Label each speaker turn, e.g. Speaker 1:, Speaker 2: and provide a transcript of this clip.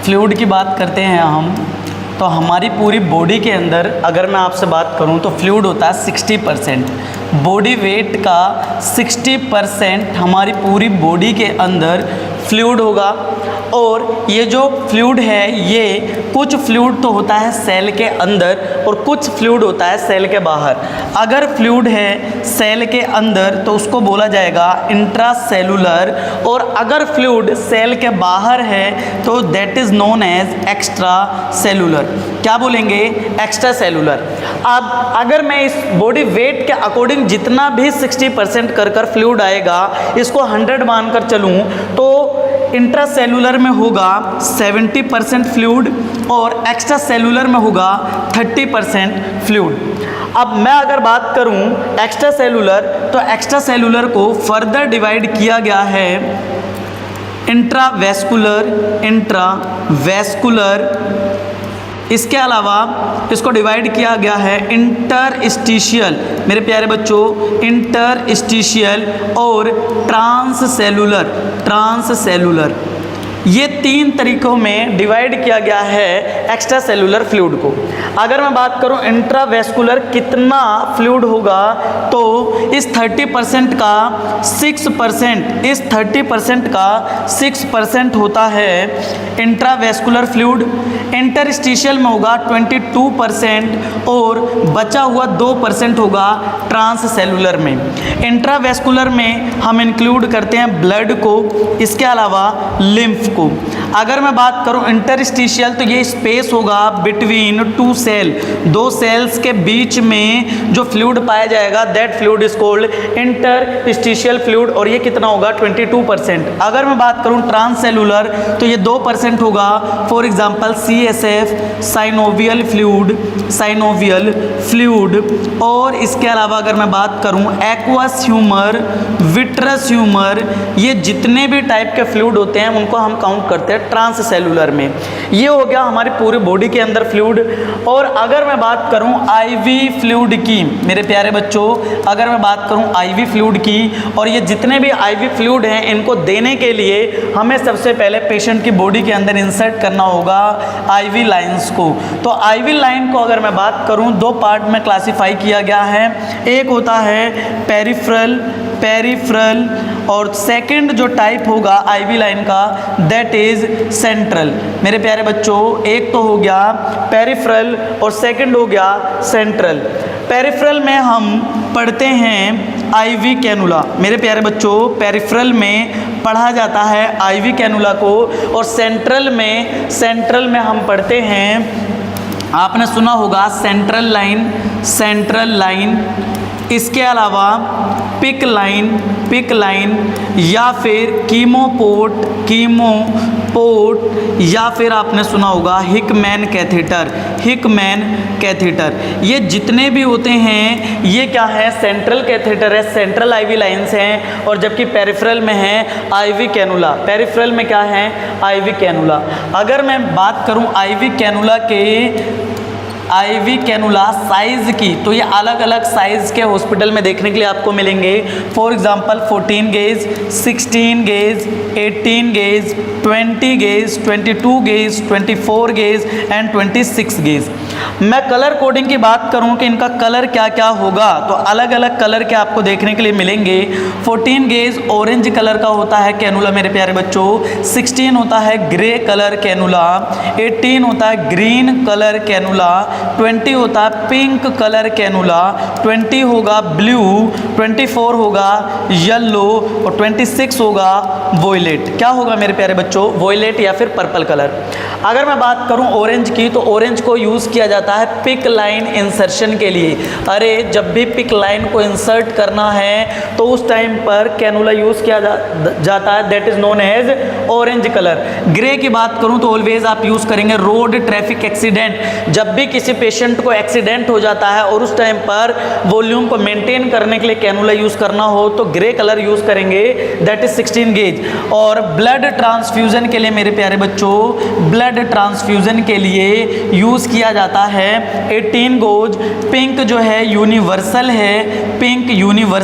Speaker 1: Fluid की बात करते हैं हम, तो हमारी पूरी बॉडी के अंदर अगर मैं आपसे बात करूं तो फ्लूइड होता है 60%। बॉडी वेट का 60% हमारी पूरी बॉडी के अंदर फ्लूइड होगा। और ये जो फ्लूइड है, ये कुछ फ्लूइड तो होता है सेल के अंदर और कुछ फ्लूइड होता है सेल के बाहर। अगर फ्लूइड है सेल के अंदर तो उसको बोला जाएगा इंट्रासेलुलर, और अगर फ्लूइड सेल के बाहर है तो that is known as extracellular. क्या बोलेंगे? Extracellular. अब अगर मैं इस बॉडी वेट के अकॉर्डिंग जितना भी 60% कर फ्लूइड आएगा, इसको 100 मानकर चलूँ तो इंट्रासेलुलर में होगा 70% फ्लूइड और एक्स्ट्रा सेलुलर में होगा 30% फ्लूइड। अब मैं अगर बात करूं एक्स्ट्रा सेलुलर, तो एक्स्ट्रा सेलुलर को फर्दर डिवाइड किया गया है इंट्रावैस्कुलर, इसके अलावा इसको डिवाइड किया गया है इंटरस्टिशियल, मेरे प्यारे बच्चों, इंटरस्टिशियल और ट्रांससेलुलर। ये 3 तरीकों में डिवाइड किया गया है एक्स्ट्रा सेलुलर फ्लूइड को। अगर मैं बात करूं इंट्रावैस्कुलर कितना फ्लूइड होगा, तो इस 30% का 6%, इस 30% का 6% होता है इंट्रावैस्कुलर फ्लूइड। इंटरस्टिशियल में होगा 22% और बचा हुआ 2% होगा ट्रांससेलुलर में। इंट्रावैस्कुलर में हम इंक्लूड करते हैं ब्लड को, इसके अलावा लिम्फ को। अगर मैं बात करूं इंटरस्टिशियल, तो ये स्पेस होगा बिटवीन 2 सेल, 2 सेल्स के बीच में जो फ्लूइड पाया जाएगा that fluid is called interstitial fluid, और ये कितना होगा 22%। अगर मैं बात करूं ट्रांससेलुलर, तो ये 2% होगा। For example CSF, synovial fluid. और इसके अलावा अगर मैं बात करूं एक्वस ह्यूमर, विट्रस ह्यूमर, ये जितने भी टाइप के फ्लूइड होते हैं उनको हम काउंट करते हैं ट्रांससेलुलर में। ये हो गया हमारी पूरी बॉडी के अंदर फ्लूइड। और अगर मैं बात करूं IV फ्लूइड की, मेरे प्यारे बच्चों, अगर मैं बात करूं IV फ्लूइड की, और ये जितने भी IV फ्लूइड हैं इनको देने के लिए हमें सबसे पहले पेशेंट की बॉडी के अंदर इंसर्ट करना होगा IV लाइंस को। तो IV लाइन को अगर मैं बात करूं 2 पार्ट में क्लासीफाई किया गया है। एक होता है पेरिफेरल और सेकंड जो टाइप होगा IV लाइन का दैट इज सेंट्रल। मेरे प्यारे बच्चों, एक तो हो गया पेरिफेरल और सेकंड हो गया सेंट्रल। पेरिफेरल में हम पढ़ते हैं IV कैनुला। मेरे प्यारे बच्चों, पेरिफेरल में पढ़ा जाता है IV कैनुला को, और सेंट्रल में हम पढ़ते हैं, आपने सुना होगा सेंट्रल लाइन, इसके अलावा पिक लाइन या फिर कीमोपोर्ट, या फिर आपने सुना होगा हिकमैन कैथेटर। ये जितने भी होते हैं ये क्या है? सेंट्रल कैथेटर है, सेंट्रल IV लाइंस हैं, और जबकि पेरिफेरल में है IV कैनुला। पेरिफेरल में क्या है? IV cannula. अगर मैं बात करूं IV कैनुला साइज़ की, तो ये अलग अलग साइज़ के हॉस्पिटल में देखने के लिए आपको मिलेंगे। For example 14 gauge, 16 gauge, 18 gauge, 20 gauge, 22 gauge, 24 gauge and 26 gauge. मैं कलर कोडिंग की बात करूं कि इनका कलर क्या क्या होगा, तो अलग अलग कलर के आपको देखने के लिए मिलेंगे। 14 गेज ऑरेंज कलर का होता है कैनुला, मेरे प्यारे बच्चों। 16 होता है ग्रे कलर कैनुला, 18 होता है ग्रीन कलर कैनुला, 20 होता है पिंक कलर कैनुला, 20 होगा ब्लू, 24 होगा येलो और 26 होगा वॉयलेट। क्या होगा मेरे प्यारे बच्चों? वॉयलेट या फिर पर्पल कलर। अगर मैं बात करूं ऑरेंज की, तो ऑरेंज को यूज़ किया जाता है पिक लाइन इंसर्शन के लिए। अरे जब भी पिक लाइन को इंसर्ट करना है तो उस टाइम पर कैनुला यूज़ किया जाता है, that is known as orange colour. Grey की बात करूं तो ऑलवेज आप यूज़ करेंगे रोड ट्रैफिक एक्सीडेंट। जब भी किसी पेशेंट को एक्सीडेंट हो जाता है और उस टाइम पर वॉल्यूम को मेंटेन करने के लिए कैनुला यूज़ करना हो तो ग्रे कलर यूज़ करेंगे, दैट इज़ 16 गेज। और ब्लड ट्रांसफ्यूज़न के लिए मेरे प्यारे बच्चों, ब्लड ट्रांसफ्यूज़न के लिए यूज़ किया जाता है 18 गेज। पिंक जो है यूनिवर्सल है, पिंक यूनिवर्सल